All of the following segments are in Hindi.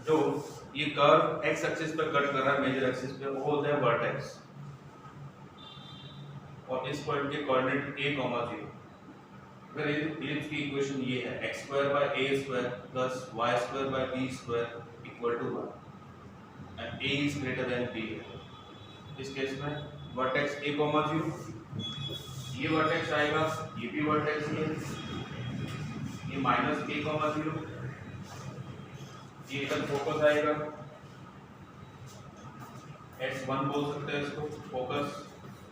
जो ये कर्व एक्स एक्सिस पे कट कर रहा है मेजर एक्सिस पे, वो होता है वर्टेक्स। और इस पॉइंट के कोऑर्डिनेट a, 0। अगर इलिप्स की इक्वेशन ये है x² + a² + y² / b² = 1 and a is greater than b है, इस केस में वर्टेक्स a, 0, ये वर्टेक्स आएगा, ये भी वर्टेक्स है, ये -a, 0, ये इधर फोकस आएगा, x1 बोल सकते हैं इसको फोकस,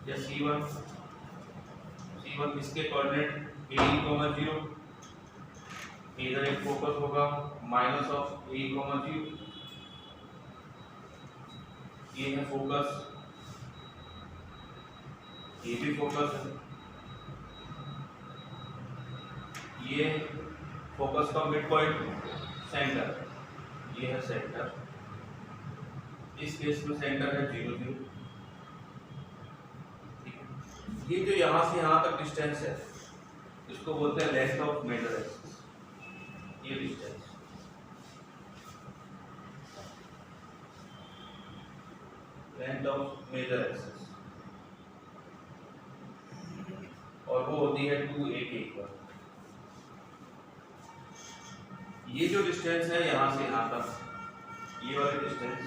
या c1 इसके कोऑर्डिनेट a, 0, इधर एक फोकस होगा -a, 0, ये है फोकस, ये भी फोकस है, ये फोकस का मिड पॉइंट सेंटर, ये है सेंटर, इस केस में सेंटर है 0, 0। ये जो यहां से यहां तक डिस्टेंस है इसको बोलते हैं लेंथ ऑफ मेजर एक्सिस, ये distance. Length of major axis, और वो होती है 2a के इक्वल। ये जो डिस्टेंस है यहां से यहां तक, ये वाली डिस्टेंस,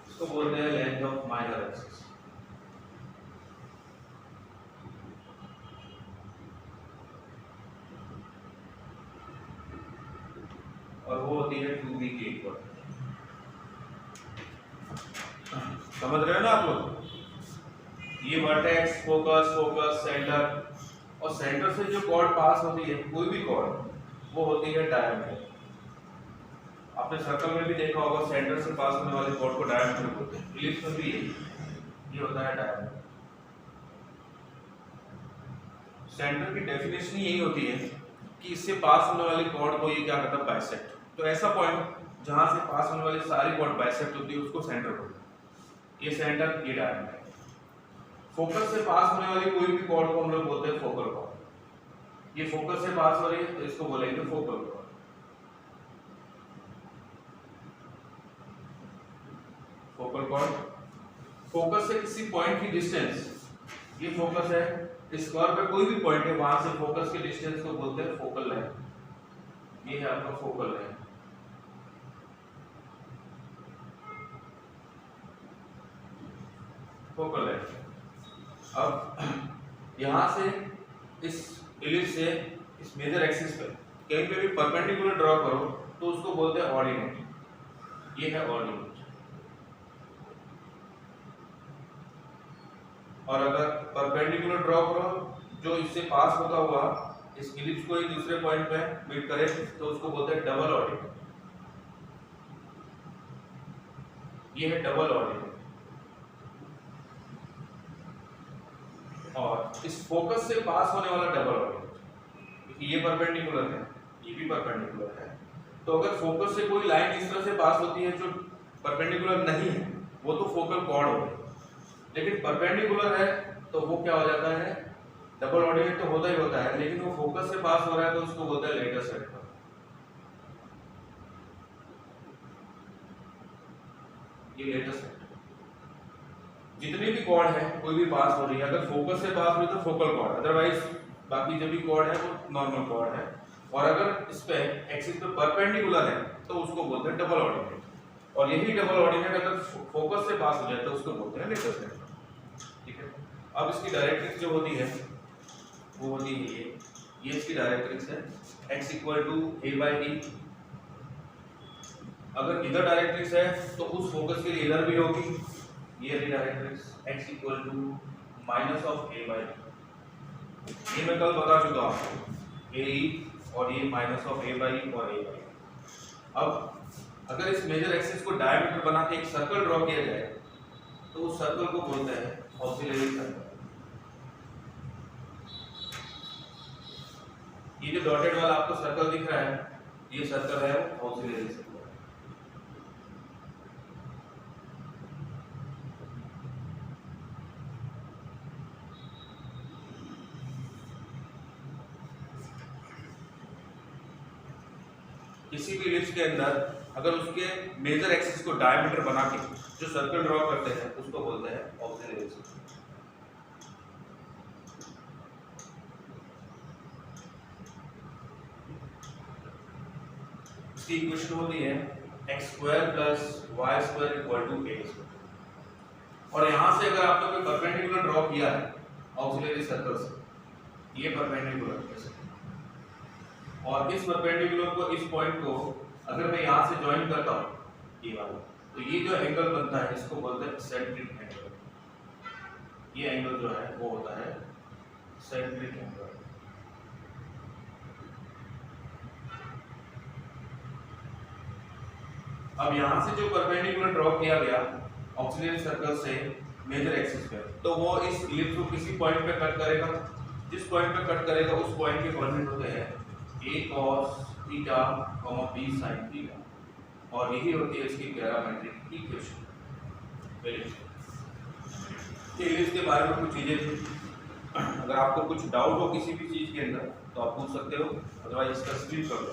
इसको बोलते हैं लेंथ ऑफ माइनर एक्सिस। और वो होती है 2b के इक्वल। समझ रहे हो ना आप लोग? ये वर्टेक्स, फोकस, फोकस, सेंटर, और सेंटर से जो कॉर्ड पास होती है, कोई भी कॉर्ड, वो होती है डायमीटर। आपने सर्कल में भी देखा होगा, सेंटर से पास होने वाले कॉर्ड को डायमीटर बोलते हैं। इलिप्स में भी ये होता है डायमीटर। सेंटर की डेफिनेशन यही होती है कि इससे पास होने वाले कॉर्ड को ये क्या करता है, बाइसेक्ट। तो ऐसा पॉइंट जहां से पास होने वाली सारी कॉर्ड बाइसेक्ट होती है उसको सेंटर बोलते हैं। ये सेंटर, ये डायमीटर। फोकस से पास होने वाली कोई भी कॉर्ड को हम लोग बोलते हैं फोकल कॉर्ड। ये फोकस से पास हो रही है तो इसको बोलेंगे focal cord. Focal cord, focus से किसी पॉइंट की डिस्टेंस, ये फोकस है, इस कर्व पे कोई भी पॉइंट है, वहां से फोकस के डिस्टेंस को बोलते हैं फोकल लेंथ। ये है आपका फोकल लेंथ। Focal length. अब यहां से इस इलिप्स से इस मेजर एक्सिस पे कहीं पे भी परपेंडिकुलर ड्रॉ करो तो उसको बोलते हैं ऑर्डिनेट। ये है ऑर्डिनेट। और अगर परपेंडिकुलर ड्रॉ करो जो इससे पास होता हुआ इस इलिप्स को एक दूसरे पॉइंट पे मीट करे तो उसको बोलते हैं डबल ऑर्डिनेट। ये है डबल ऑर्डिनेट। और इस फोकस से पास होने वाला डबल ऑर्डिनेट, क्योंकि ये परपेंडिकुलर है, ये भी परपेंडिकुलर है, तो अगर फोकस से कोई लाइन इस तरह से पास होती है जो परपेंडिकुलर नहीं है, वो तो फोकल कॉर्ड हो गई। लेकिन परपेंडिकुलर है तो वो क्या हो जाता है, डबल ऑर्डिनेट तो होता ही होता है, लेकिन वो फोकस से पास हो रहा है तो उसको बोलते हैं लेटर सेक्टर। ये लेटर सेक्टर। जितने भी कॉर्ड है कोई भी पास हो रही है, अगर फोकस से पास हुई तो फोकल कॉर्ड, अदरवाइज बाकी जो भी कॉर्ड है वो नॉर्मल कॉर्ड है। और अगर इस पे एक्सिस पे परपेंडिकुलर है तो उसको बोलते हैं डबल ऑर्डिनेट। और यही डबल ऑर्डिनेट अगर फोकस से पास हो जाए तो उसको बोलते हैं लेटर सेक्टर। ठीक है। अब इसकी डायरेक्ट्रिक्स जो होती है वो होती है ये इसकी डायरेक्ट्रिक्स है x = a/d। अगर इधर डायरेक्ट्रिक्स है तो उस फोकस के लिए इधर भी होगी, ये रही डायरेक्ट्रिक्स x = -a/d। ये मैं कल बता चुका हूँ, a और ये -a/e और a/e। अब अगर इस मेजर एक्सिस को डायमीटर बना के एक सर्कल ड्रॉ किया जाए तो उस सर्कल को बोलते हैं ऑक्सिलरी सर्कल। ये जो डॉटेड वाला आपको सर्कल दिख रहा है, ये सर्कल है ऑक्सिलरी सर्कल। किसी भी इलिप्स के अंदर अगर उसके मेजर एक्सिस को डायमीटर बना के जो सर्कल ड्रॉ करते हैं उसको बोलते हैं ऑक्सिलरी सर्कल। इसकी इक्वेशन होती है x² + y² = a²। और यहां से अगर आपने कोई परपेंडिकुलर ड्रॉ किया है ऑक्सिलरी सर्कल से, ये परपेंडिकुलर ऐसे, और इस परपेंडिकुलर को इस पॉइंट को अगर मैं यहां से ज्वाइन करता हूं ये वाला, तो ये जो एंगल बनता है इसको बोलते हैं सेंट्रिक एंगल। ये एंगल जो है वो होता है सेंट्रिक एंगल। अब यहां से जो परपेंडिकुलर ड्रॉ किया गया ऑक्सिलरी सर्कल से मेजर एक्सिस पे, तो वो इस इलिप्स को किसी पॉइंट पे कट करेगा। जिस पॉइंट पे कट करेगा उस पॉइंट के कोऑर्डिनेट होते हैं a cos theta, b sin theta, और यही होती है इसकी पैरामेट्रिक इक्वेशन। ये इलिप्स के बारे में कुछ चीजें थी। अगर आपको कुछ डाउट हो किसी भी चीज के अंदर तो आप पूछ सकते हो, अदरवाइज इसका स्क्रीन कर लो।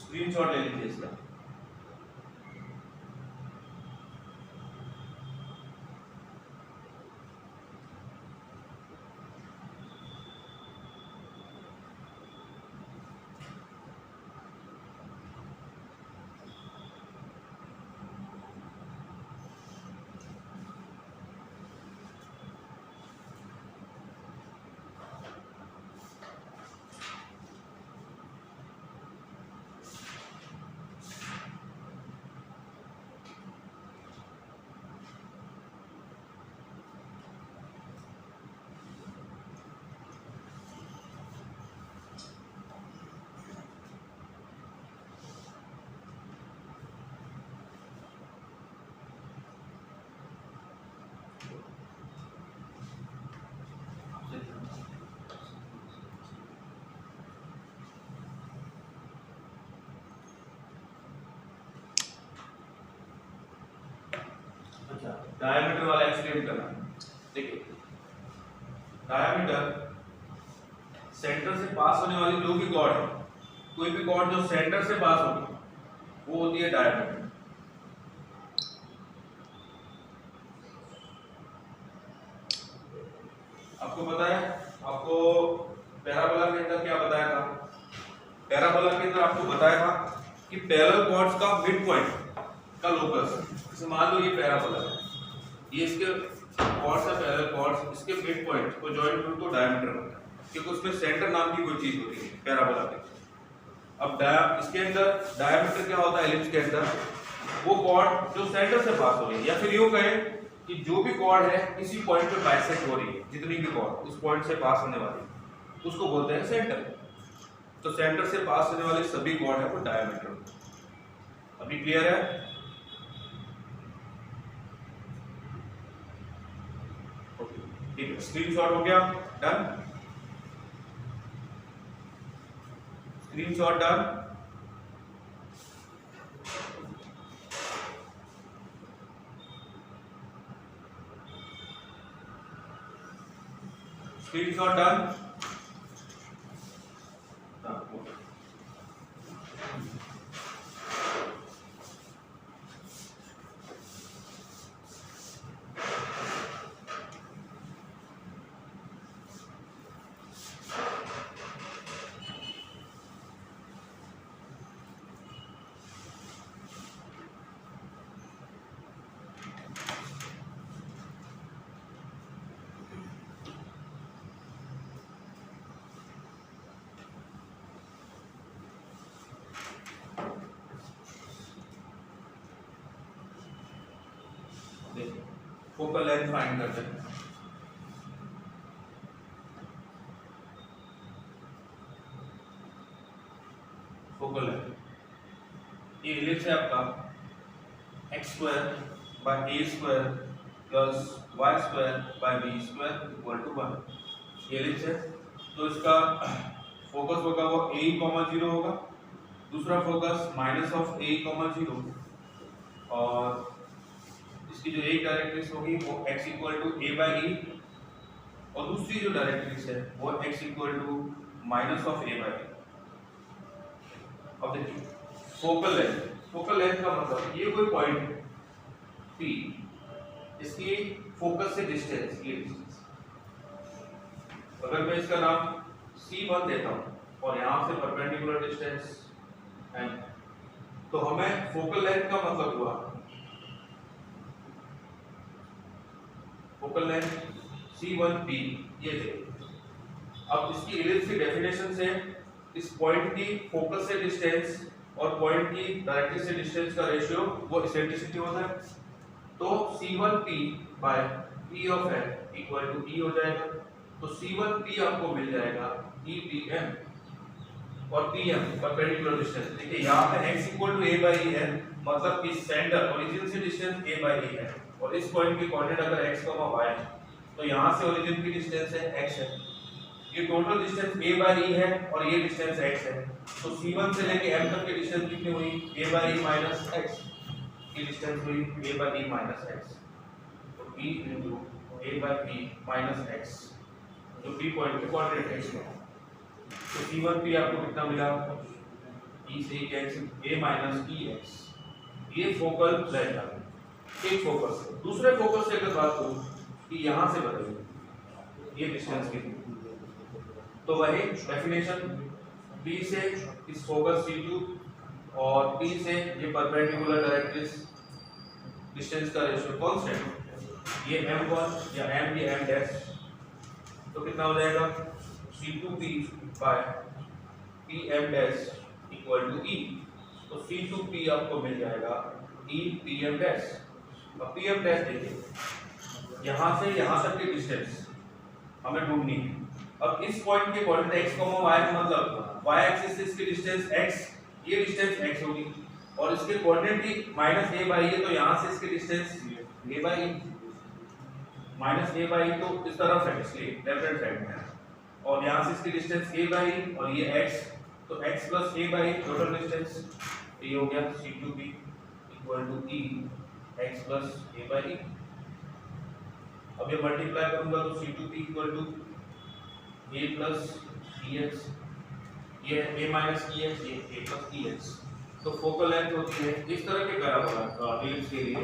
स्क्रीनशॉट ले लीजिए इसका। डायमीटर वाला एक्सप्लेन करना। देखिए, डायमीटर सेंटर से पास होने वाली जो भी कॉर्ड है, कोई भी कॉर्ड जो सेंटर से पास होगी वो होती है डायमीटर। आपको पता है, आपको पैराबोला के अंदर क्या बताया था? पैराबोला के अंदर आपको बताया था कि पैरेलल कॉर्ड्स का मिड पॉइंट का लोकस, जैसे मान लो ये पैराबोला है, ये इसके कॉर्ड्स है पैरेलल कॉर्ड्स, इसके मिड पॉइंट को जॉइन करो तो डायमीटर बनता है, क्योंकि उसमें सेंटर नाम की कोई चीज होती है पैराबोला के। अब इसके अंदर डायमीटर क्या होता है इलिप्स के अंदर? वो कॉर्ड जो सेंटर से पास हो रही है, या फिर यूं कहें कि जो भी कॉर्ड है किसी पॉइंट पे बाइसेक्ट हो रही है, जितनी भी कॉर्ड उस पॉइंट से पास होने वाली उसको बोलते हैं सेंटर। तो सेंटर से पास होने वाले सभी कॉर्ड है वो डायमीटर। अभी क्लियर है? ठीक है, स्क्रीनशॉट हो गया, done. Screenshot done. Screenshot done. Focal length find करते हैं। फोकल लेंथ, ये इलिप्स है आपका x² / a² + y² / b² = 1। ये इलिप्स है, तो इसका फोकस होगा वो a,0 होगा, दूसरा फोकस माइनस ऑफ a,0 और इसकी जो एक डायरेक्ट्रिक्स होगी वो x equal to a by e और दूसरी जो डायरेक्ट्रिक्स है वो x equal to minus of a by e। अब देखिए फोकल लेंथ का मतलब ये कोई पॉइंट है P, इसकी फोकस से डिस्टेंस ये डिस्टेंस, अगर मैं इसका नाम C1 देता हूं और यहां से परपेंडिकुलर डिस्टेंस m, तो हमें फोकल लेंथ का मतलब हुआ फोकल लेंथ C1P ये थे। अब इसकी इलिप्स की डेफिनेशन से इस पॉइंट की फोकस से डिस्टेंस और पॉइंट की डायरेक्ट्रिक्स से डिस्टेंस का रेशियो वो इसेंट्रिसिटी होता है, तो C1P by P of n equal to E हो जाएगा। तो C1P आपको मिल जाएगा EPM और PM परपेंडिकुलर डिस्टेंस। देखिए यहाँ पे x equal to a by e है, मतलब कि सेंटर ओरिजिन से डिस्टेंस a बाई e है और इस पॉइंट की कोऑर्डिनेट अगर x, y है तो यहाँ से ओरिजिन की डिस्टेंस है x है, ये total distance a by e है और ये डिस्टेंस x है। तो C1 से लेके m तक की डिस्टेंस कितनी हुई a by e minus x, की डिस्टेंस हुई a by e minus x, तो e into a by e minus x जो p पॉइंट पे कोऑर्डिनेट है इसका। तो C1P आपको कितना मिला e से x a माइनस ex, ये फोकल लेंथ है एक फोकस से। दूसरे फोकस से अगर बात करूं कि यहां से बताइए ये डिस्टेंस कितनी, तो वही डेफिनेशन P से इस फोकस C2 और P से ये परपेंडिकुलर डायरेक्ट्रिक्स डिस्टेंस का रेशियो कांस्टेंट, ये m1 या m ये m डैश, तो कितना हो जाएगा C2P by PM dash equal to E। तो C2P आपको मिल जाएगा E PM डैश। अब PM डैश देखिए यहाँ से यहाँ तक की डिस्टेंस हमें ढूंढनी है। अब इस पॉइंट के कोऑर्डिनेट x, y मतलब y एक्सिस से इसकी डिस्टेंस x, ये डिस्टेंस x होगी और इसके कोऑर्डिनेट भी माइनस a बाई है, तो यहाँ से इसकी distance a by minus a by तो इस तरफ है इसलिए लेफ्ट हैंड साइड में है, और यहाँ से इसकी डिस्टेंस a बाई और ये x, तो x plus a by total distance, ये हो गया C2B equal to E x plus a by. अब ये मल्टीप्लाई करूंगा तो C2P equal to a plus ex, ये a माइनस ex, ये a प्लस ex। तो फोकल लेंथ होती है इस तरह के पैराबोला इलिप्स के लिए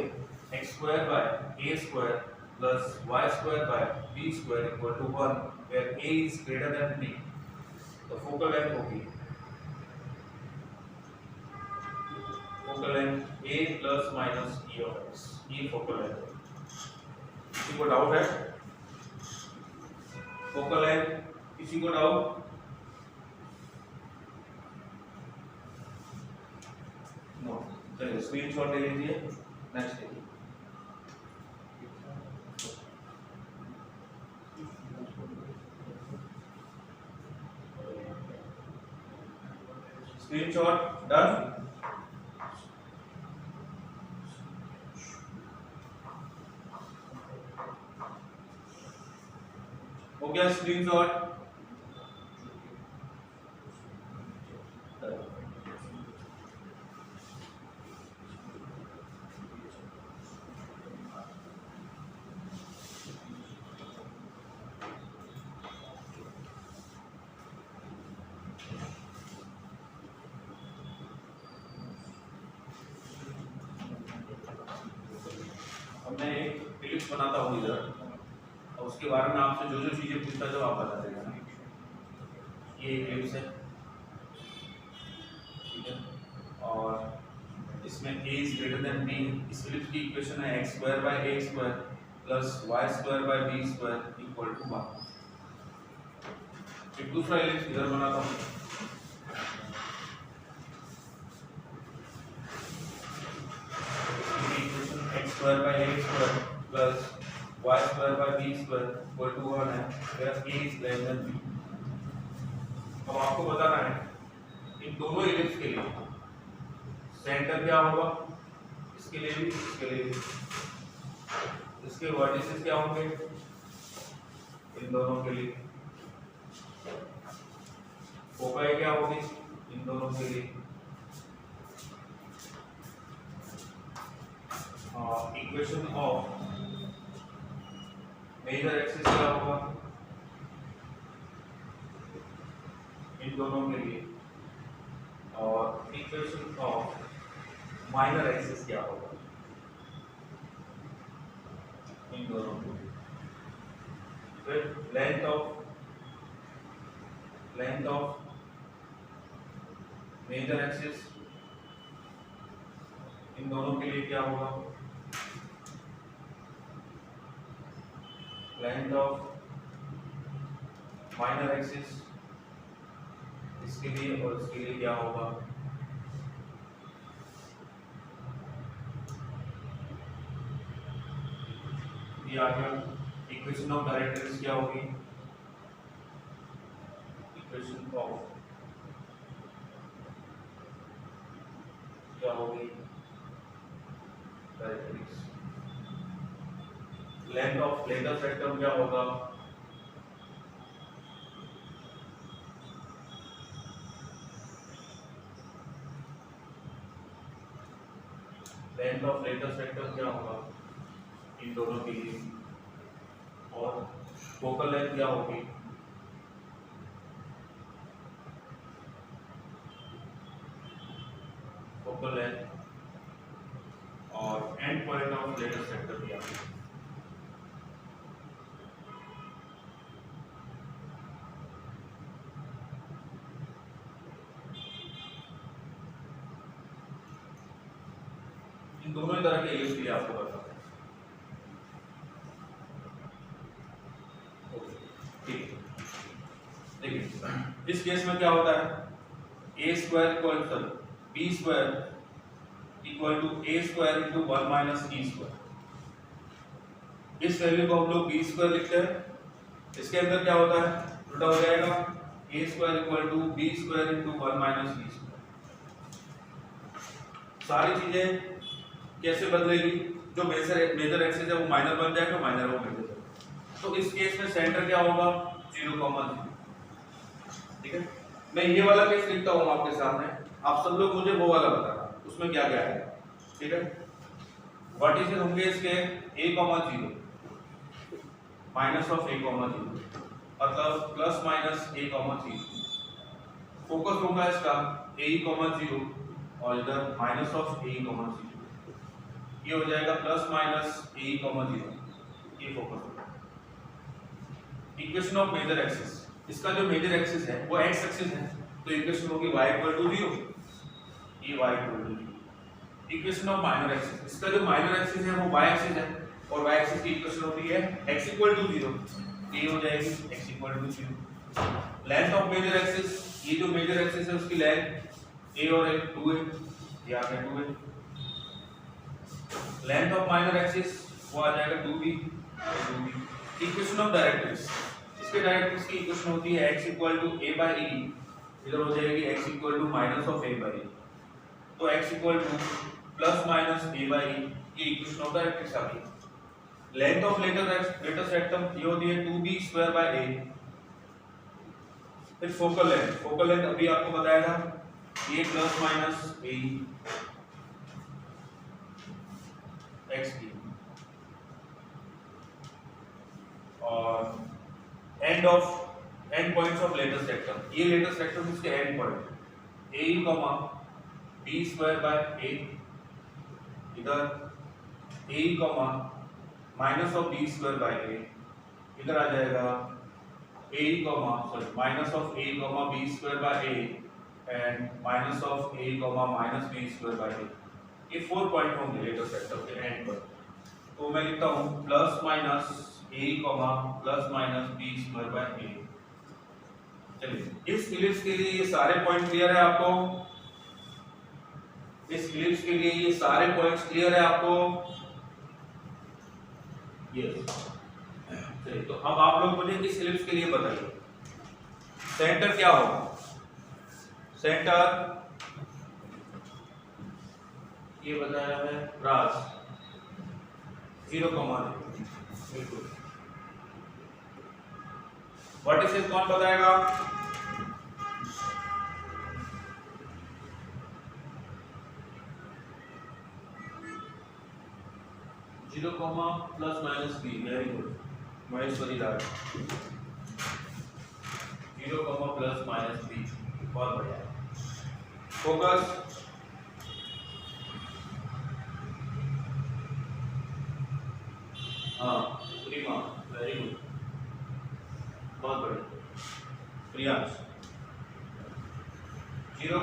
x square by a square plus y square by b square equal to 1 where a is greater than b। तो फोकल लेंथ होगी focal length a plus minus e of x, ये फोकल लेंथ है। किसी को डाउट है फोकल लेंथ, किसी को डाउट? नो, चलिए स्क्रीनशॉट ले लीजिए। नेक्स्ट देखिए स्क्रीनशॉट डन। हो गया स्क्रीनशॉट? मैं एक इलिप्स बनाता हूँ इधर और उसके बारे में आपसे जो जो चीजें पूछता जो आप बता देना। ये इलिप्स है, ठीक है, और इसमें a is greater than b। इस इलिप्स की इक्वेशन है x square by a square plus y square by b square equal to 1। एक दूसरा इलिप्स इधर बनाता हूँ। Square by a square plus y square by b square equal to 1 है, where a is greater than b। अब आपको बताना है इन दोनों इलिप्स के लिए सेंटर क्या होगा, इसके लिए भी इसके लिए भी, इसके वर्टिसेस क्या होंगे इन दोनों के लिए। फोकाई क्या होगी इन दोनों के लिए, इक्वेशन ऑफ मेजर एक्सिस क्या होगा इन दोनों के लिए, और इक्वेशन ऑफ माइनर एक्सिस क्या होगा इन दोनों के लिए। फिर लेंथ ऑफ मेजर एक्सिस इन दोनों के लिए क्या होगा, लेंथ ऑफ माइनर एक्सिस इसके लिए और इसके लिए क्या होगा, ये आ गया। इक्वेशन ऑफ डायरेक्ट्रिक्स क्या होगी, इक्वेशन ऑफ क्या होगी डायरेक्ट्रिक्स। लेंथ ऑफ लेटर सेक्टम क्या होगा, लेंथ ऑफ लेटर सेक्टम क्या होगा इन दोनों के लिए, और फोकल लेंथ क्या होगी, फोकल लेंथ और end point of latus rectum क्या होगा। इन दोनों तरह के यूज भी आपको बता दें। ठीक है, देखिए इस केस में क्या होता है, A square equal to B square equal to A square into 1 minus E square. इस वैल्यू को हम लोग बी स्क्वायर लिखते हैं, इसके अंदर क्या होता है उल्टा हो जाएगा, A square equal to B square into 1 minus E square. सारी चीजें कैसे बदलेगी, जो मेजर एक्सिस है वो माइनर बन जाएगा, माइनर वो मेजर। तो इस केस में सेंटर क्या होगा 0,0। ठीक है, मैं ये वाला केस लिखता हूँ आपके सामने, आप सब लोग मुझे वो वाला बताना उसमें क्या क्या है। ठीक है, वर्टिसेस होंगे इसके a,0 माइनस ऑफ a,0 मतलब प्लस माइनस a,0। फोकस होगा इसका a,0 और इधर माइनस ऑफ a,0। ये हो जाएगा प्लस माइनस a,0, ये फोकस होगा। इक्वेशन ऑफ मेजर एक्सिस, इसका जो मेजर एक्सिस है वो एक्स एक्सिस है, तो इक्वेशन होगी y इक्वल टू 0, ये y equal to 0। Equation of minor axis, इसका जो माइनर एक्सिस है वो y एक्सिस है, और y एक्सिस की इक्वेशन होती है x इक्वल टू 0, ये हो जाएगी x equal to 0। Length of major axis, ये जो मेजर एक्सिस है उसकी लेंथ a और l 2 है, ये आ गया 2 है। लेंथ ऑफ माइनर एक्सिस वो आ जाएगा 2b और 2b। इक्वेशन ऑफ डायरेक्ट्रिक्स, इसके डायरेक्ट्रिक्स की इक्वेशन होती है x equal to a by e, इधर हो जाएगी x equal to minus of a by e, तो x equal to plus minus a by e, ये इक्वेशन ऑफ डायरेक्ट्रिक्स आ गई। लेंथ ऑफ लेटर सेक्टम ये होती है 2b स्क्वायर बाय a। फिर फोकल लेंथ अभी आपको बताया था a plus minus a x की, और end points of latus rectum, ये लेटर सेक्टम इसके and point a, b square by a, इधर a, minus of b square by a, इधर आ जाएगा minus of a, b square by a and minus of a, minus b square by a। ये 4 पॉइंट होंगे लेटर सेक्टम के एंड पर, तो मैं लिखता हूँ plus minus a, plus minus b square by a। चलिए इस इलिप्स के लिए ये सारे पॉइंट क्लियर है आपको, इस इलिप्स के लिए ये सारे पॉइंट्स क्लियर है आपको, यस। चलिए तो अब आप लोग मुझे इस इलिप्स के लिए बताइए सेंटर क्या होगा। सेंटर ये बताया है राज 0,0, बिल्कुल। वर्टिसेस कौन बताएगा, 0, plus minus b, very good Maheshwari Lal. 0, plus minus b, बहुत बढ़िया। फोकस, हाँ प्रीमा, वेरी गुड, बहुत बढ़िया। Priyansh 0,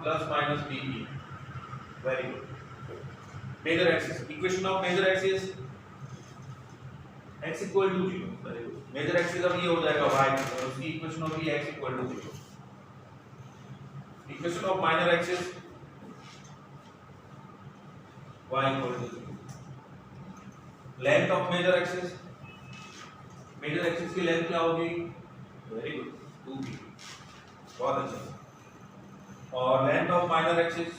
plus minus b, very good. Major axis, equation of major axis x equal to 0, very good. Major axis अब ये हो जाएगा y, और उसकी इक्वेशन होगी x equal to 0। Equation of minor axis y equal to 0। Length of major axis, major axis की लेंथ क्या होगी? वेरी गुड, 2b, बहुत अच्छा। और length of minor axis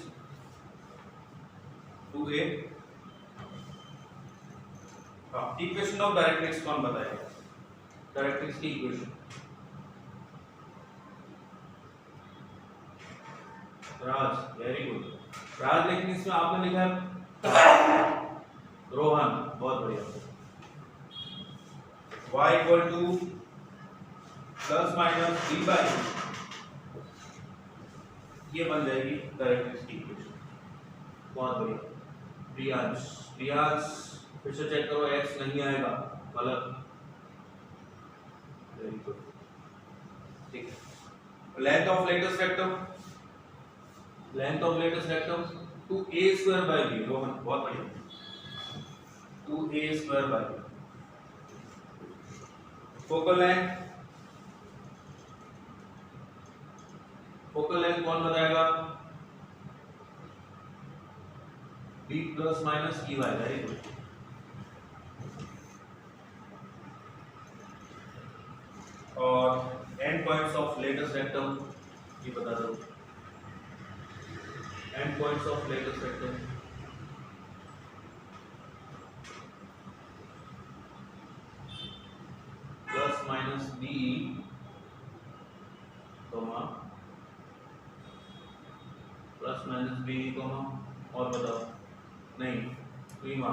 2a। हाँ, इक्वेशन ऑफ डायरेक्ट्रिक्स कौन बताएगा? डायरेक्ट्रिक्स की इक्वेशन, राज, वेरी गुड राज, लेकिन इसमें आपने लिखा है रोहन, बहुत बढ़िया। y equal to plus minus b by, ये बन जाएगी डायरेक्ट्रिक्स की इक्वेशन, बहुत बढ़िया। प्रियांश, प्रियांश फिर से चेक करो, x नहीं आएगा, गलत, वेरी गुड, ठीक है। Length of latus rectum, length of latus rectum 2a square by b, Rohan बहुत बढ़िया, 2a square by b। Focal length, focal length कौन बताएगा? b plus minus e y, very good. और end points of latus rectum ये बता दो, end points of latus rectum plus minus B, plus minus B, और बताओ, नहीं प्रीमा,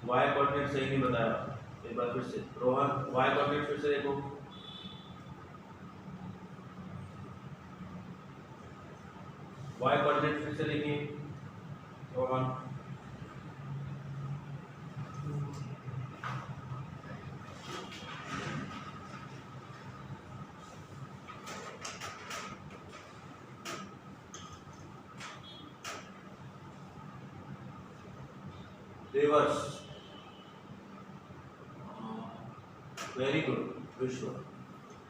y कोऑर्डिनेट सही नहीं बताया, एक बार फिर से रोहन, y कोऑर्डिनेट फिर से देखो, y कोऑर्डिनेट फिर से देखिए Rohan, reverse, very good Vishwa,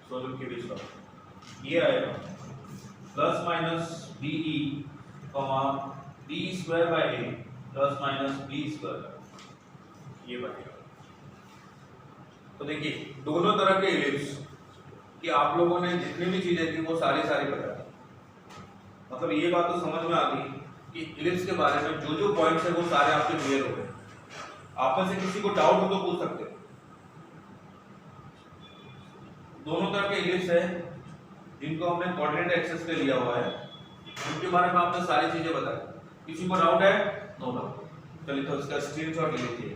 सोलर की विश्व, ये आएगा plus minus B E comma B square by A plus minus B square, ये बनेगा। तो देखिए दोनों तरह के इलिप्स कि आप लोगों ने जितनी भी चीजें थी वो सारी बता दी, मतलब ये बात तो समझ में आ गई कि इलिप्स के बारे में जो जो पॉइंट्स है वो सारे आपके क्लियर हो गए। आप में से किसी को डाउट हो तो पूछ सकते हो। दोनों तरह के इलिप्स है जिनको हमने कोऑर्डिनेट एक्सिस पे लिया हुआ है, उनके बारे में आपने सारी चीजें बताई। किसी को डाउट है? नो डाउट, चलिए तो इसका स्क्रीनशॉट ले लीजिए,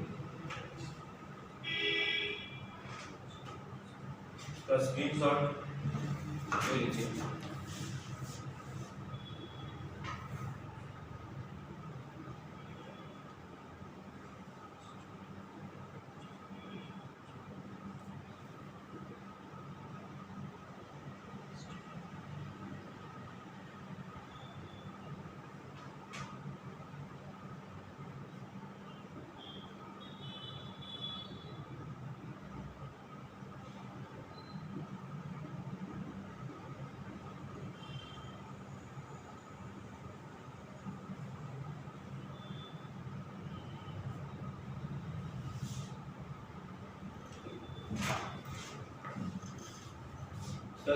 इसका स्क्रीनशॉट ले लीजिए।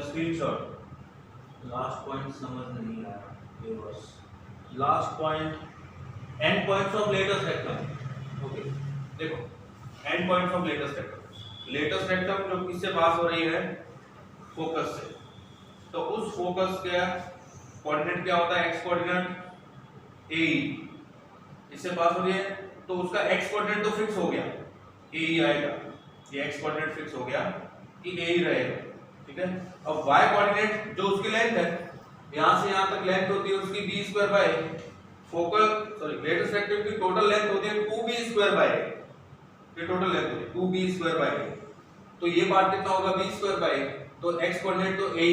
स्क्रीनशॉट, लास्ट पॉइंट समझ नहीं आया, ये बस last point, end points of latus rectum. Okay देखो, end points of latus rectum, latus rectum जो किससे पास हो रही है? फोकस से। तो उस फोकस का कोऑर्डिनेट क्या होता है? एक्स कोऑर्डिनेट ए, इससे पास हो रही है, तो उसका एक्स कोऑर्डिनेट तो फिक्स हो गया, ए ही आएगा, ये एक्स कोऑर्डिनेट फिक्स हो गया कि ए ही रहेगा, ठीक है। अब वाई कोऑर्डिनेट जो उसकी लेंथ है, यहां से यहां तक लेंथ होती है उसकी b square by focal sorry latest rectangle की टोटल लेंथ होती है 2b स्क्वायर बाय, ये टोटल लेंथ होती है 2b स्क्वायर बाय, तो ये पार्ट कितना होगा b स्क्वायर बाय, तो x कोऑर्डिनेट तो a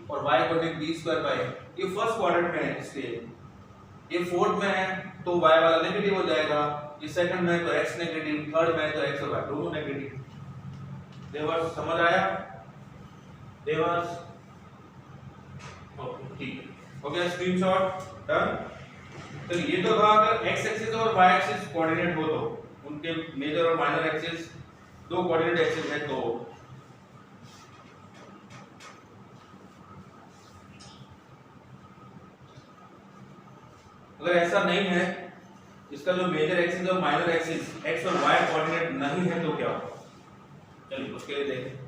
और y coordinate b square by, ये फर्स्ट क्वाड्रेंट में है इसलिए, ये फोर्थ में है तो y वाला नेगेटिव हो जाएगा, ये सेकंड में तो x नेगेटिव, थर्ड में तो x और y दोनों नेगेटिव। देवर्स समझ आया? देवर्स ओके ठीक है, हो गया स्क्रीनशॉट डन। तो ये तो था अगर x एक्सिस और y एक्सिस कोऑर्डिनेट हो तो उनके मेजर और माइनर एक्सिस दो कोऑर्डिनेट एक्सिस है तो अगर ऐसा नहीं है, इसका जो मेजर एक्सिस और माइनर एक्सिस x और y कोऑर्डिनेट नहीं है तो क्या होगा, चलिए उसके लिए देखें।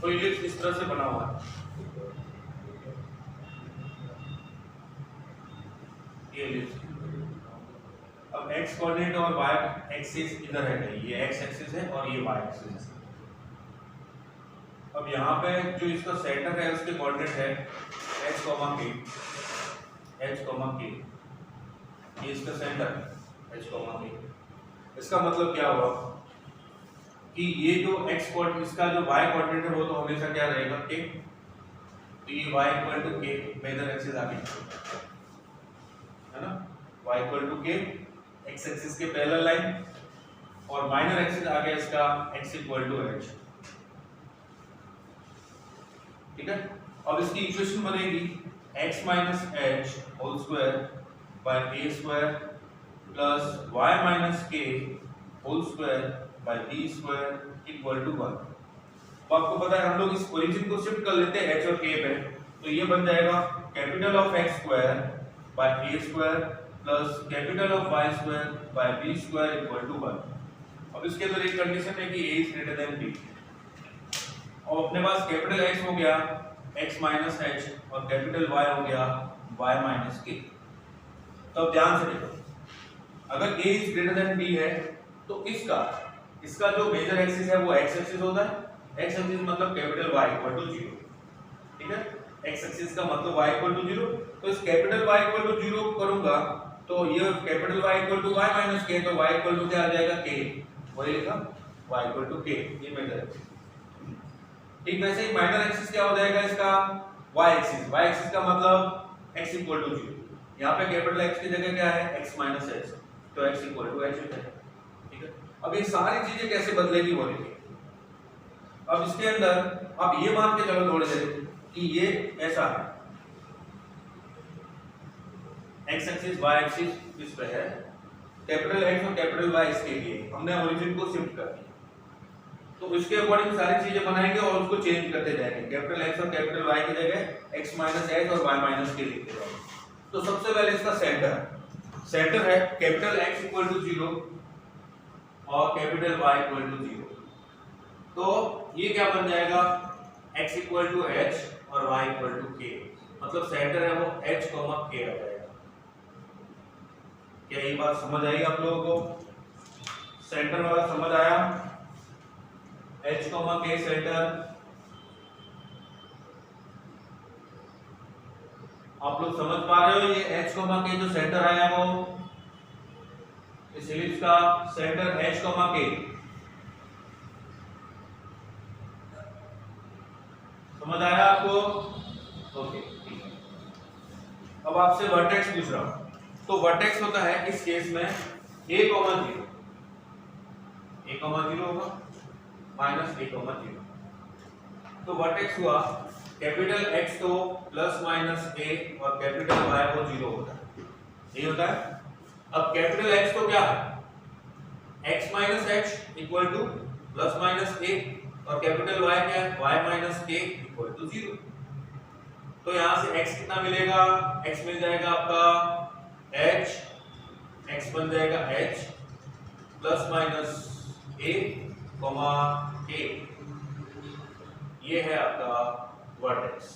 तो ये इस तरह से बना हुआ है, ये अब x कोऑर्डिनेट और y एक्सिस इधर है, ये x एक्सिस है और ये y एक्सिस है। अब यहाँ पे जो इसका सेंटर है उसके कोऑर्डिनेट है h, k, ये इसका सेंटर h, k। इसका मतलब क्या हुआ कि ये जो x कोऑर्डिनेट इसका जो y कोऑर्डिनेट है वो तो हमेशा क्या रहेगा k, तो ये y equal to k major axis आ गई है ना, y equal to k x axis के पैरेलल लाइन और माइनर एक्सिस आ गया इसका x इक्वल टू h, ठीक है। अब इसकी इक्वेशन बनेगी x minus h whole square by a square plus y minus k whole square by b square equal to 1। तो आपको पता है हम लोग इस ओरिजिन को शिफ्ट कर लेते हैं h और k पे, तो ये बन जाएगा capital of x square by a square plus capital of y square by b square equal to 1। अब इसके अंदर एक कंडीशन है कि a is greater than b, और अपने पास कैपिटल X हो गया x माइनस h और कैपिटल Y हो गया y माइनस k। तो अब ध्यान से देखो, अगर a is greater than b है तो इसका जो मेजर एक्सिस है वो x एक्सिस होता है, x एक्सिस मतलब कैपिटल Y इक्वल टू 0, ठीक है। x एक्सिस का मतलब y इक्वल टू 0, तो इस कैपिटल Y इक्वल टू 0 करूंगा तो ये capital Y equal to y minus k, तो y इक्वल टू क्या आ जाएगा k, वही लिखा y इक्वल टू k, ये मेजर एक्सिस। ठीक वैसे ही माइनर एक्सिस क्या हो जाएगा इसका y एक्सिस का मतलब x इक्वल टू 0, यहाँ पे कैपिटल X की जगह क्या है x माइनस h, तो x इक्वल टू h हो जाएगा, ठीक है। अब ये सारी चीजें कैसे बदलेगी वो देखिए। अब इसके अंदर आप ये मान के चलो थोड़ी देर कि ये ऐसा है, x एक्सिस y एक्सिस इस पे है, कैपिटल X और कैपिटल Y इसके लिए हमने ओरिजिन को शिफ्ट कर दिया, तो इसके अकॉर्डिंग सारी चीजें बनाएंगे और उसको चेंज करते जाएंगे, कैपिटल X और कैपिटल Y की जगह x माइनस h और y माइनस k लिखते जाएंगे। तो सबसे पहले इसका सेंटर है कैपिटल X इक्वल टू 0 और कैपिटल Y इक्वल टू 0, तो ये क्या बन जाएगा x इक्वल टू h और y इक्वल टू k, मतलब सेंटर है वो h, k आ जाएगा। क्या ये बात समझ आई आप लोगों को? सेंटर वाला समझ आया, h, k सेंटर। आप लोग समझ पा रहे हो ये h, k जो सेंटर आया वो इस एलिप्स का सेंटर h, k समझ आया आपको? ओके ठीक है। अब आपसे वर्टेक्स पूछ रहा हूं, तो वर्टेक्स होता है इस केस में a, 0 a, 0 होगा माइनस a, 0। तो वर्टेक्स हुआ कैपिटल X तो प्लस माइनस a और कैपिटल Y वो 0 होता है, ये होता है। अब कैपिटल X तो क्या है, x minus h equal to plus minus a और कैपिटल Y क्या है, y minus k equal to 0। तो यहां से x कितना मिलेगा, x मिल जाएगा आपका h, x बन जाएगा h plus minus a comma k, ये है आपका vertex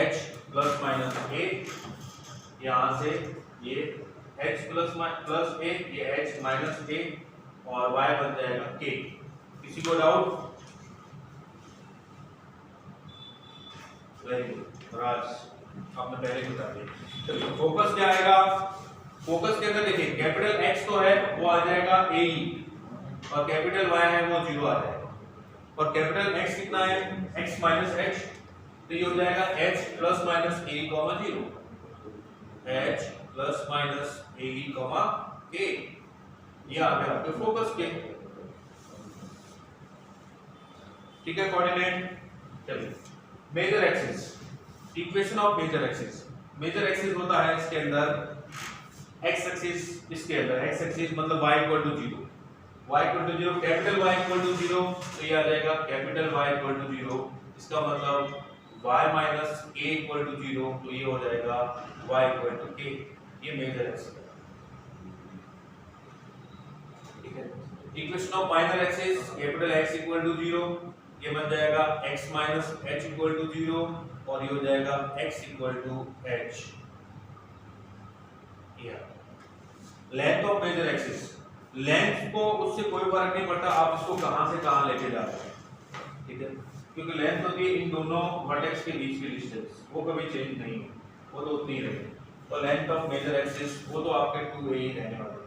h plus minus a, यहां से ये h प्लस a, ये h माइनस a और y बन जाएगा k। किसी को डाउट? वेरी गुड राज, आपने पहले बता दिया। चलिए फोकस क्या आएगा, फोकस के अंदर देखिए कैपिटल X तो है वो आ जाएगा a और कैपिटल Y है वो 0 आ जाएगा, और कैपिटल X कितना है, x माइनस h, तो ये हो जाएगा h plus minus a comma 0, h plus minus a comma k, ये आ गया आपके फोकस के। ठीक है कोऑर्डिनेट। चलिए major axis, equation of major axis. Major axis होता है इसके अंदर एक्स एक्सिस, इसके अंदर एक्स एक्सिस मतलब y equal to 0, y equal to 0, capital Y equal to 0, तो ये आ जाएगा कैपिटल Y इक्वल टू 0, इसका मतलब y minus k equal to 0, तो ये हो जाएगा y इक्वल टू k, ये मेजर एक्सिस है। ठीक है। Equation of minor axis, capital X equal to 0, ये बन जाएगा x minus h equal to 0 और ये हो जाएगा x equal to h। Length of major axis, length को उससे कोई फर्क नहीं पड़ता आप इसको कहां से कहां लेके जा रहे हैं, ठीक है, क्योंकि लेंथ होती है इन दोनों वर्टेक्स के बीच की डिस्टेंस, वो कभी चेंज नहीं है, वो तो उतनी ही रहेगी। तो लेंथ ऑफ मेजर एक्सिस वो तो आपके 2a ही रहने वाले,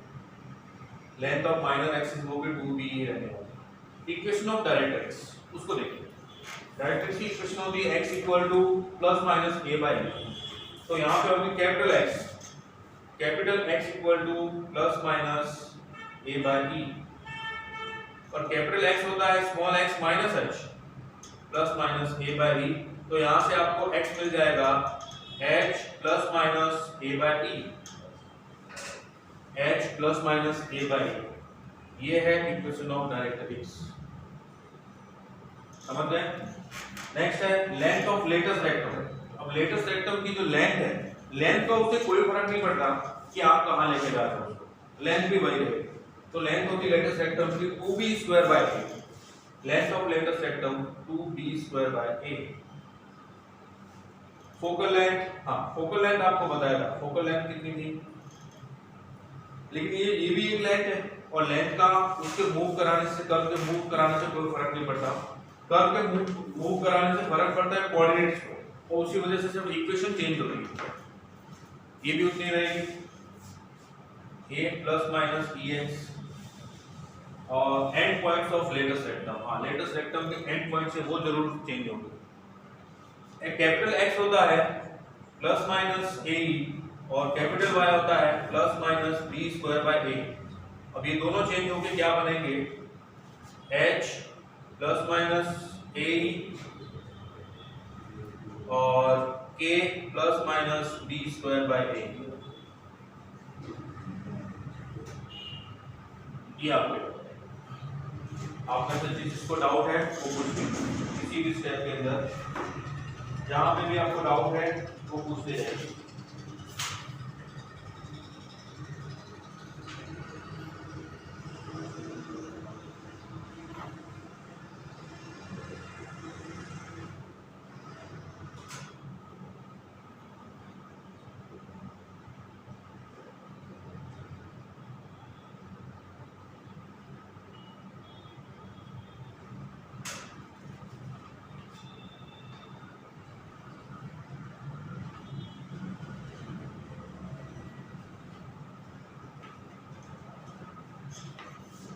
लेंथ ऑफ माइनर एक्सिस वो भी 2b ही रहने वाले। इक्वेशन ऑफ डायरेक्ट एक्सिस, उसको देखिए, डायरेक्ट एक्सिस की इक्वेशन होती है x equal to plus minus a by b, तो यहाँ पे होगी capital X, capital X equal to plus minus a by b, और कैपिटल X होता है small x minus h plus minus a by b, तो यहाँ से आपको x मिल जाएगा h plus minus a by b, h plus minus a by b, ये है इक्वेशन ऑफ डायरेक्ट एक्सिस, समझ गए। नेक्स्ट है लेंथ ऑफ लेटेस्ट रेक्टम। अब लेटेस्ट रेक्टम की जो लेंथ है, लेंथ का उससे कोई फर्क नहीं पड़ता कि आप कहां लेके जा रहे हो उसको, लेंथ भी वही रहेगी। तो लेंथ होती है लेटेस्ट रेक्टम की 2b square by a, length of latus rectum 2b square by a। Focal length, हाँ फोकल लेंथ आपको बताया था, फोकल लेंथ कितनी थी, लेकिन ये भी एक लेंथ है, और लेंथ का उसके मूव कराने से, कर्व के मूव कराने से कोई फर्क नहीं पड़ता, कर्व के मूव कराने से फर्क पड़ता है कोऑर्डिनेट्स को, और उसी वजह से सिर्फ इक्वेशन चेंज हो रही है, ये भी उतनी रहेगी a प्लस माइनस ex, और end points of latus rectum, हाँ लेटेस्ट रेक्टम के एंड पॉइंट्स है वो जरूर चेंज होंगे। एक कैपिटल X होता है प्लस माइनस a, और कैपिटल Y होता है plus minus b square by a। अब ये दोनों चेंज होके क्या बनेंगे, h प्लस माइनस a और k plus minus b square by a। ये आप में से जिसको डाउट है वो पूछ लीजिए, किसी भी स्टेप के अंदर जहां पे भी आपको डाउट है वो पूछते जाइए।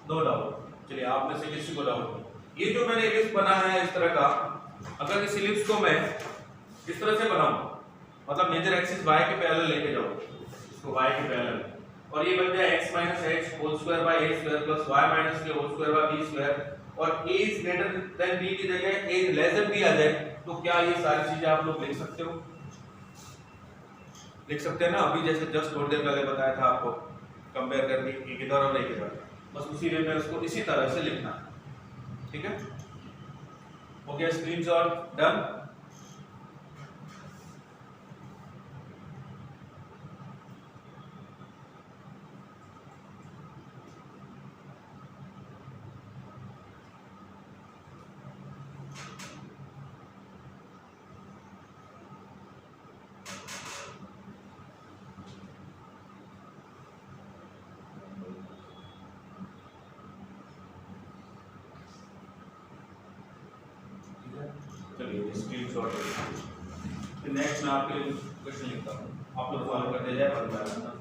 No doubt. चलिए आप में से किसी को डाउट नहीं, ये जो मैंने इलिप्स बना है इस तरह का, अगर इस इलिप्स को मैं इस तरह से बनाओ, मतलब मेजर एक्सिस y के पैरेलल लेके जाओ इसको, y के पैरेलल, और ये बन जाए x minus h whole square by a square plus y minus k whole square by b square, और a is greater than b की जगह a लेस देन b आ जाए, तो क्या ये सारी चीजें आप लोग लिख सकते हो? लिख सकते हैं ना? अभी जैसे जस्ट थोड़ी देर पहले बताया था आपको कंपेयर करके एक इधर और एक इधर, बस उसी वे में उसको इसी तरह से लिखना, ठीक है? हो गया स्क्रीनशॉट डन। चलिए स्क्रीनशॉट, फिर नेक्स्ट मैं आपके लिए क्वेश्चन लिखता हूँ, आप लोग फॉलो करते जाए और बताना।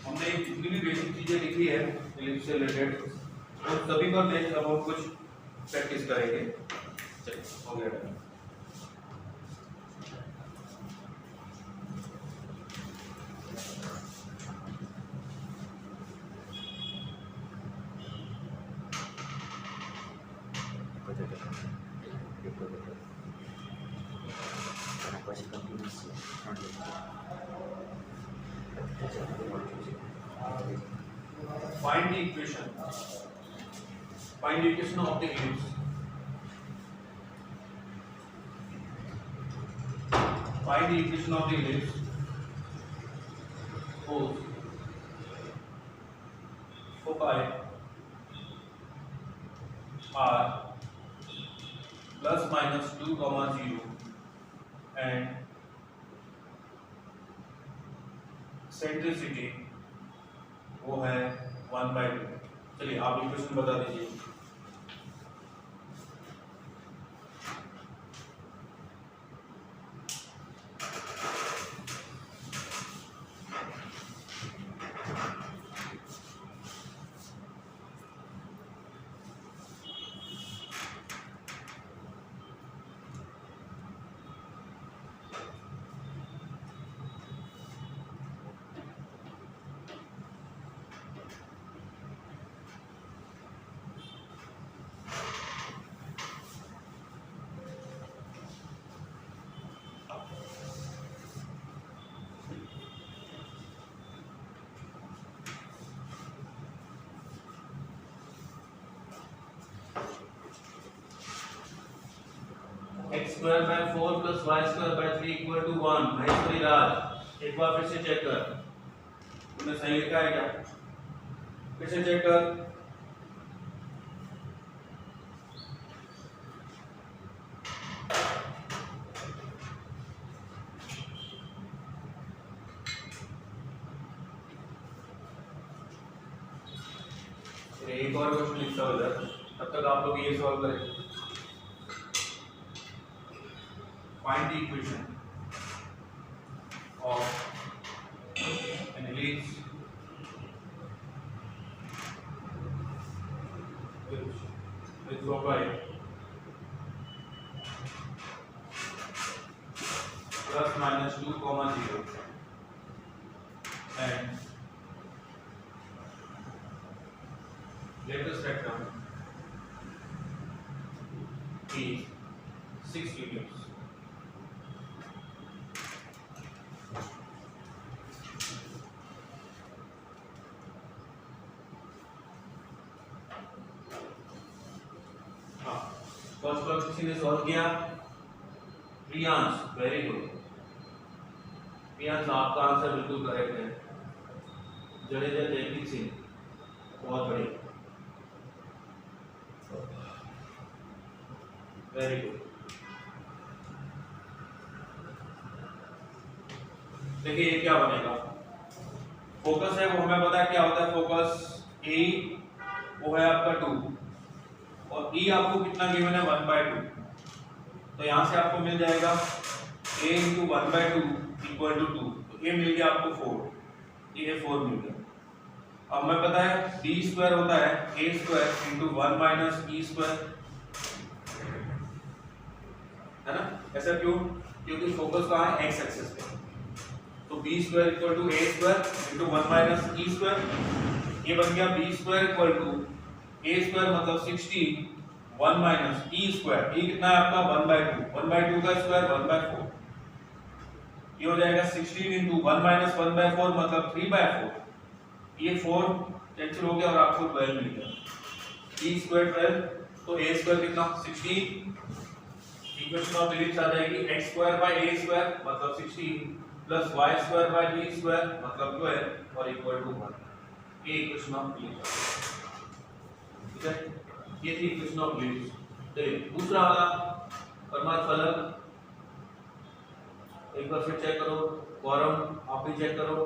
हमने जितनी भी बेसिक चीजें लिखी है इलिप्स से रिलेटेड, वो सभी पर बेस अब हम कुछ प्रैक्टिस करेंगे। चलिए हो गया। Find the equation. Find the equation of the ellipse. Find the equation of the ellipse whose foci are plus minus 2, 0 and centricity वो है 1/2। चलिए आप इक्वेशन बता दीजिए। x square by 4 plus y square by 3 equal to 1। Maheshwari Raj एक बार फिर से चेक कर, तुमने सही लिखा है क्या? फिर से चेक कर। एक और क्वेश्चन लिखता हूं इधर, तब तक आप लोग ये सॉल्व करें। Find the equation of an ellipse with foci plus minus 2, 0 and latest rectum is 6 units. First class किसी ने सॉल्व किया? प्रियांश, वेरी गुड प्रियांश, आपका आंसर बिल्कुल करेक्ट है। जडेजा जयदीप सिंह, बहुत बढ़िया, वेरी गुड। देखिए ये क्या बनेगा, फोकस है वो हमें पता है क्या होता है, फोकस ए वो है आपका 2 और ई आपको कितना गिवन है 1/2, तो यहाँ से आपको मिल जाएगा a इंटू 1/2 इक्वल टू 2, तो a मिल गया आपको 4, ये 4 मिल गया। अब मैं पता है b स्क्वायर होता है a square into 1 minus e square, है ना। ऐसा क्यों? क्योंकि फोकस कहाँ है? x एक्सिस पे। तो b square equal to a square into 1 minus e square, ये बन गया b square equal to a square मतलब 16 1 माइनस e स्क्वायर, e कितना है आपका 1/2, 1/2 का स्क्वायर 1/4, ये हो जाएगा 16 इंटू 1 माइनस 1/4 मतलब 3/4, ये 4 कैंसिल हो गया और आपको 12 मिल गया, e स्क्वायर 12, तो a स्क्वायर कितना 16, इक्वेशन ऑफ एलिप्स आ जाएगी x square by a square मतलब 16 plus y square by b square मतलब 12 और इक्वल टू 1, ये इक्वेशन ऑफ एलिप्स, ठीक है। ये थी इक्वेशन ऑफ एलिप्स। चलिए दूसरा वाला परमाणु एक बार फिर चेक करो, गौरव आप भी चेक करो।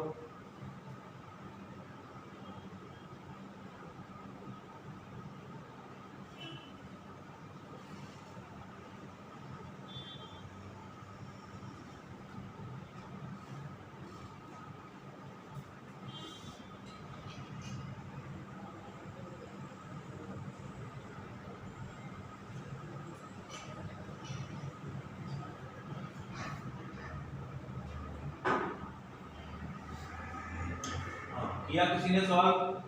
किया किसी ने सॉल्व?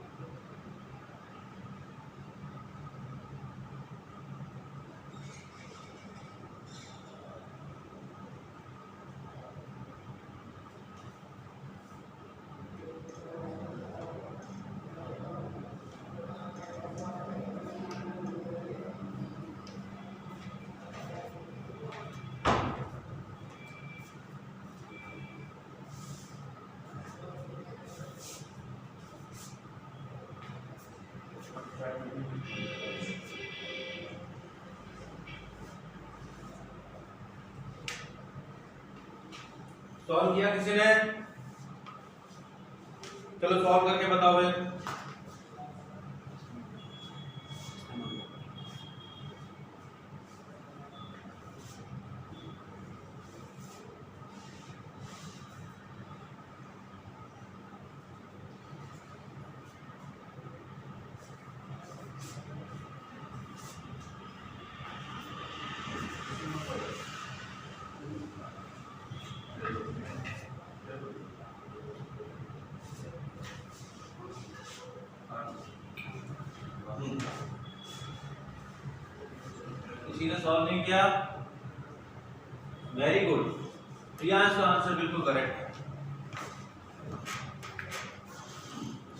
सॉल्व किया किसी ने? चलो सॉल्व करके बताओ भाई। किसी ने सॉल्व नहीं किया? वेरी गुड, प्रियांश का आंसर बिल्कुल करेक्ट है।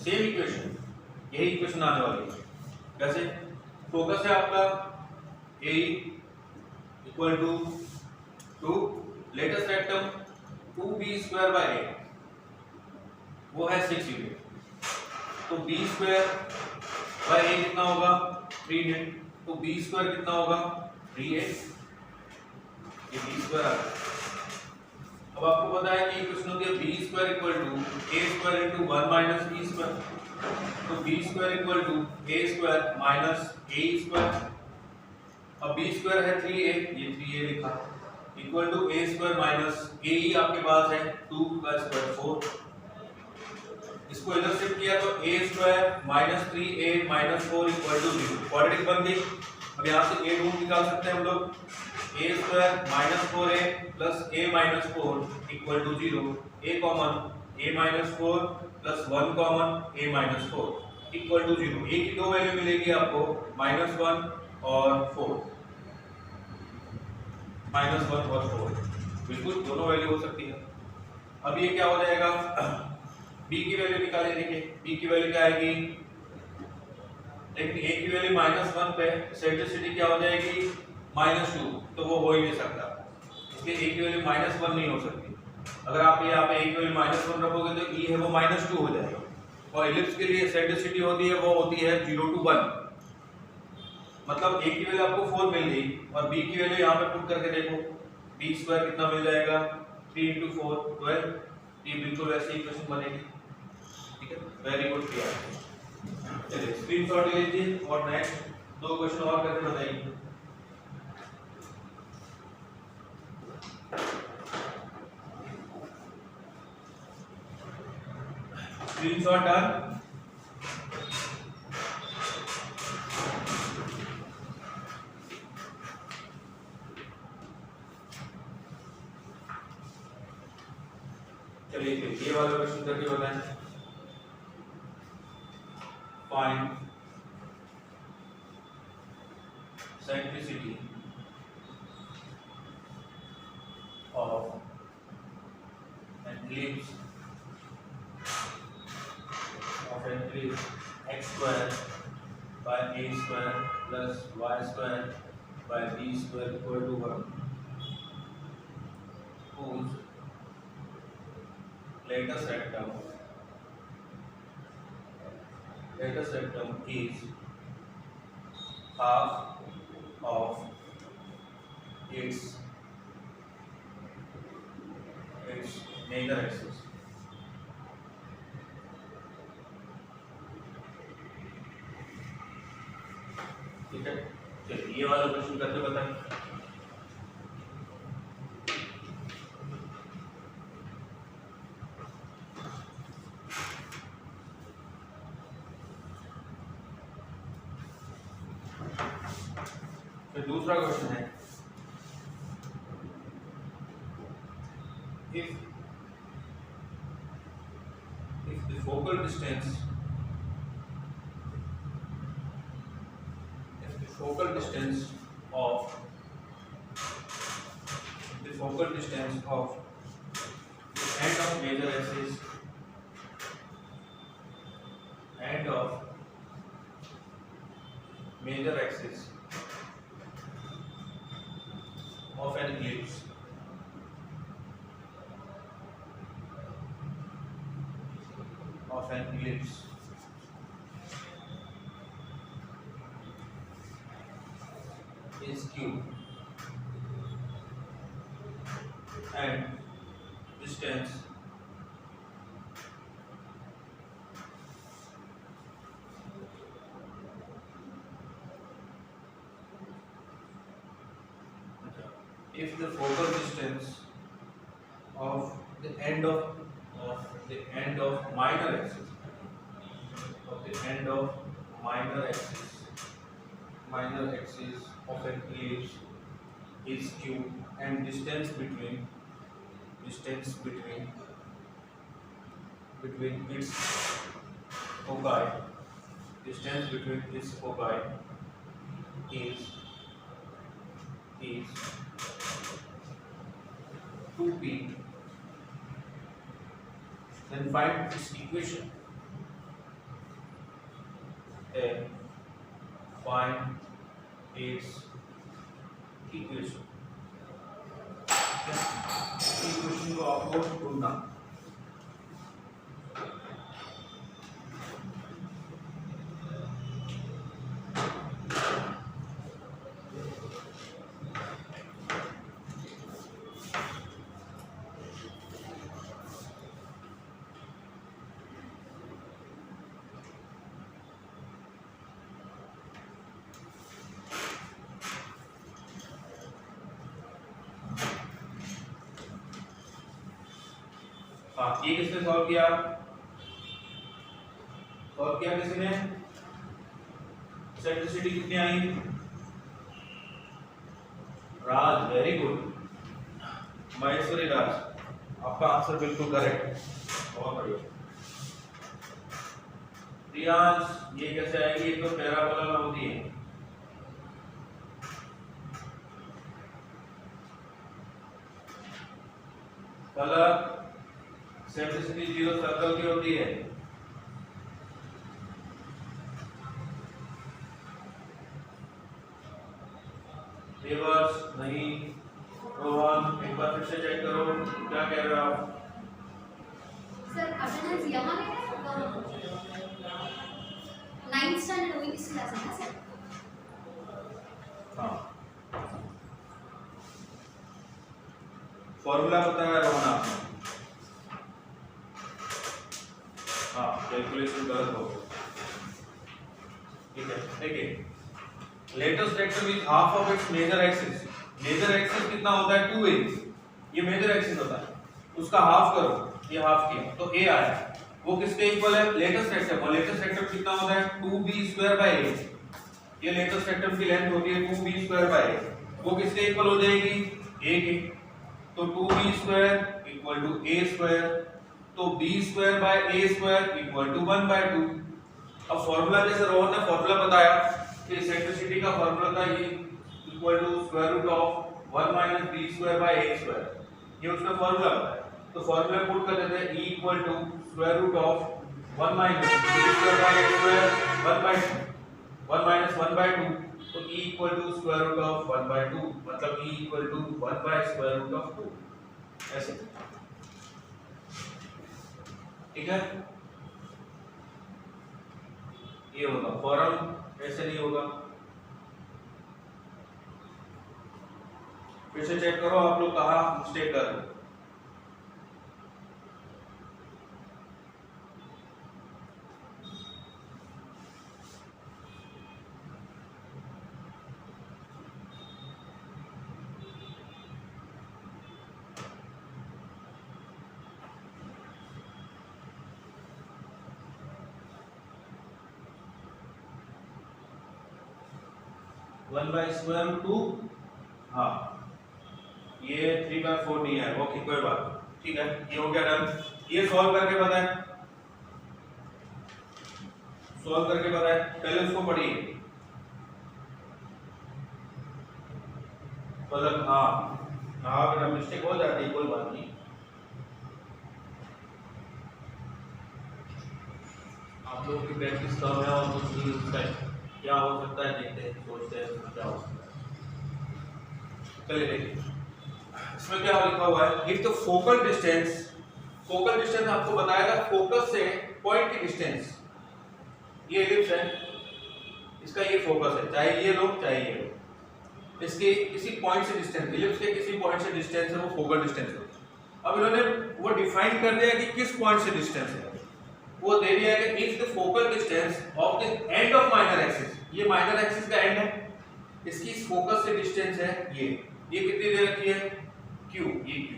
सेम इक्वेशन, यही इक्वेशन आने वाली है। कैसे? फोकस है आपका a equal to latus rectum 2b square by a, वो है 6 यूनिट, तो b स्क्वायर बाय a कितना होगा 3 यूनिट, तो b स्क्वायर कितना होगा 3a, ये b स्क्वायर आ गया। अब आपको पता है कि इक्वेशन होती है b square equal to a square into 1 minus e square, तो b square equal to a square minus a square, अब b स्क्वायर है 3a, ये 3a लिखा, equal to a square minus a ही आपके पास है 2 का स्क्वायर 4, इसको इधर शिफ्ट किया तो a square minus 3a minus 4 equal to 0, quadratic बन गई। अब यहाँ से a रूट निकाल सकते हैं हम लोग, a square minus 4a plus a minus 4 equal to 0, a common a minus 4 plus 1 common a minus 4 equal to 0, a की दो वैल्यू मिलेगी आपको -1 और 4, -1 और 4, बिल्कुल दोनों वैल्यू हो सकती है। अब ये क्या हो जाएगा, b की वैल्यू निकाले, देखिए b की वैल्यू क्या आएगी, लेकिन a की वैल्यू -1 पे सेंट्रिसिटी क्या हो जाएगी -2, तो वो हो ही नहीं सकता, इसलिए a की वैल्यू -1 नहीं हो सकती। अगर आप यहाँ पे a की वैल्यू -1 रखोगे तो e है वो -2 हो जाएगा, और इलिप्स के लिए सेंट्रिसिटी होती है वो होती है 0 to 1, मतलब a की वैल्यू आपको 4 मिल गई और b की वैल्यू यहाँ पे पुट करके देखो, b स्क्वायर कितना मिल जाएगा 3 into 4 12, ये बिल्कुल वैसी इक्वेशन बनेगी, ठीक है। वेरी गुड किया, चलिए स्क्रीनशॉट ले लीजिए और नेक्स्ट 2 क्वेश्चन और करके बताइए। Screenshot done. चलिए ये वाला क्वेश्चन करके बताएं। Find centricity of an ellipse x square by a square plus y square by b square equal to 1, whose latest rectum is half of its major axis. ठीक है, चलिए ये वाला क्वेश्चन करके बताएं। फिर दूसरा क्वेश्चन है, if the focal distance of the end of major axis of an ellipse is q and distance if the focal distance of the end of minor axis of an ellipse is q and distance between its foci is 2p, then find its equation. Then find its equation. Equation को आपको ढूंढना। हाँ, ये किसने सॉल्व किया? किसी ने? सेंट्रिसिटी कितनी आई? राज, वेरी गुड, महेश्वरी राज, आपका आंसर बिल्कुल करेक्ट, बहुत बढ़िया। रियाज, ये कैसे आएगी? तो पैराबोला में होती है। कलर सेंट्रिसिटी 0 सर्कल की होती है। रिवर्स नहीं। रोहन, एक बार फिर से चेक करो, क्या कह रहे हो आप? सर अटेंडेंस यहाँ है 9th स्टैंडर्ड हुई इस क्लास में सर। हाँ, फॉर्मूला बताया रोहन आपने। हाँ, कैलकुलेशन गलत हो गया। ठीक है, देखिए, latus rectum is half of its major axis. Major axis कितना होता है? 2a। ये मेजर एक्सिस होता है, उसका हाफ करो, ये हाफ किया तो a आया। वो किसके इक्वल है? Latus rectum. और लेटेस्ट रेक्टम कितना होता है? 2b²/8। ये लेटेस्ट रेक्टम की लेंथ होती है 2b²/8। वो किसके इक्वल हो जाएगी? a के। तो 2b² = a²। तो b²/a² = 1/2। अब फॉर्मूला जैसे रोहन ने फॉर्मूला बताया कि इसेंट्रिसिटी का फॉर्मूला था ये इक्वल टू √1 - b²/a²। ये उसका फॉर्मूला बताया। तो फॉर्मूला पुट कर देते हैं e = √1 - b²/a², 1 - 1/2। तो e = √1/2, मतलब e = 1/√2। ऐसे, ठीक है? ये होगा फॉर्म, ऐसे नहीं होगा। फिर से चेक करो आप लोग कहाँ मिस्टेक कर रहे हो। One by square root two, हाँ ये 3/4 नहीं है, ओके कोई बात, ठीक है, ये हो गया डन। ये सॉल्व करके बताएं, सॉल्व करके बताएं, पहले उसको पढ़िए। मतलब हाँ हाँ बेटा मिस्टेक हो जाती है, कोई बात नहीं। आप लोगों की प्रैक्टिस कम है और कुछ नहीं उसका क्या हो सकता है, देखते हैं, सोचते हैं क्या हो सकता है। चलिए देखिए इसमें क्या लिखा हुआ है, if the focal distance, focal distance आपको बताएगा फोकस से पॉइंट की डिस्टेंस। ये एलिप्स है, इसका ये फोकस है, चाहे ये लो चाहे ये लो, इसके किसी पॉइंट से डिस्टेंस, एलिप्स के किसी पॉइंट से डिस्टेंस है, वो फोकल डिस्टेंस है। अब इन्होंने वो डिफाइन कर दिया कि किस पॉइंट से डिस्टेंस है, वो दे दिया है कि if the focal distance of the end of minor axis, ये माइनर एक्सिस का एंड है, इसकी फोकस से डिस्टेंस है ये कितनी दे रखी है q, ये q।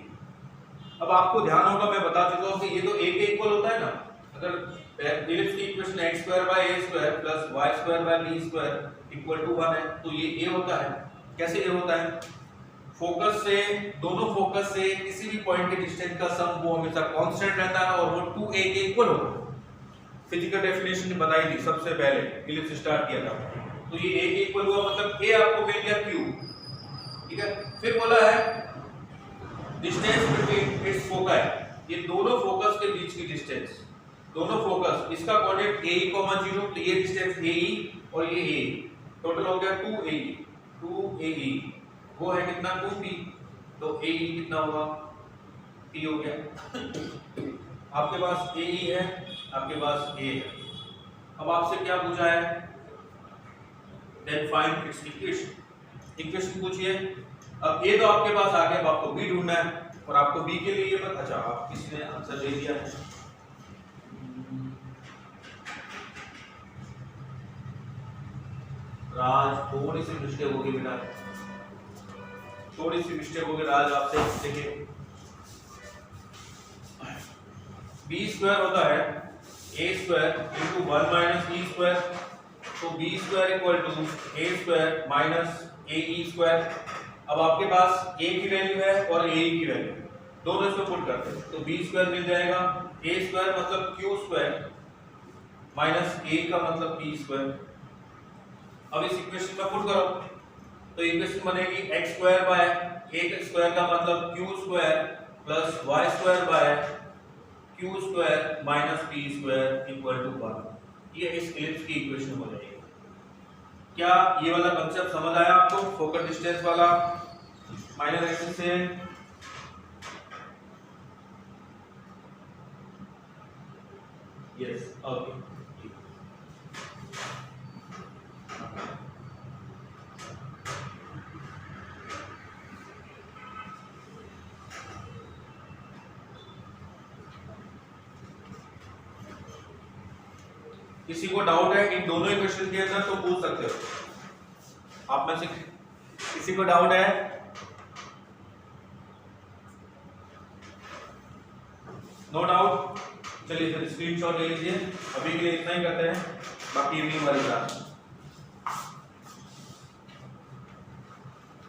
अब आपको ध्यान होगा, मैं बता चुका हूं कि ये तो a के इक्वल होता है ना, अगर एलिप्स की इक्वेशन x²/a² + y²/b² = 1 है, तो ये a होता है। कैसे a होता है? फोकस से, दोनों फोकस से किसी भी पॉइंट के डिस्टेंस का सम वो हमेशा कांस्टेंट रहता है और वो 2a के इक्वल होता है। फिजिकल डेफिनेशन बताई थी सबसे पहले एलिप्स स्टार्ट किया था, तो ये a के इक्वल हुआ, मतलब a आपको मिल गया q, ठीक है। फिर बोला है डिस्टेंस बिटवीन इट्स फोकस, ये दोनों फोकस के बीच की डिस्टेंस, दोनों फोकस, इसका कोऑर्डिनेट a, 0, तो ये डिस्टेंस ae और ये a, टोटल हो गया 2ae, वो है कितना 2p, तो ae कितना हुआ p हो गया। आपके पास ae है, आपके पास a है। अब आपसे क्या पूछा है? Then find its equation, equation पूछिए। अब a तो आपके पास आ गया, अब आपको b ढूंढना है, और आपको b के लिए ये मत, अच्छा आप किसी ने आंसर दे दिया है, राज थोड़ी सी मिस्टेक होगी बेटा, थोड़ी सी मिस्टेक होगी राज आपसे। देखिए b² होता है a² × 1 - e², तो b² = a² - ae²। अब आपके पास a की वैल्यू है और ae की वैल्यू है, दोनों इसको पुट करते हैं, तो b² मिल जाएगा, a² मतलब q² - a का मतलब p²। अब इस इक्वेशन में पुट करो, तो इक्वेशन बनेगी x² / a² का मतलब q² + y² / q² - p² = 1। ये इस एलिप्स की इक्वेशन हो जाएगी। क्या ये वाला कांसेप्ट समझ आया आपको, फोकल डिस्टेंस वाला माइनर एक्सिस से? Yes, okay. किसी को डाउट है इन दोनों इक्वेशन के अंदर तो पूछ सकते हो, आप में से किसी को डाउट है? नो डाउट, चलिए फिर स्क्रीनशॉट ले लीजिए, अभी के लिए इतना ही करते हैं, बाकी इवनिंग वाली क्लास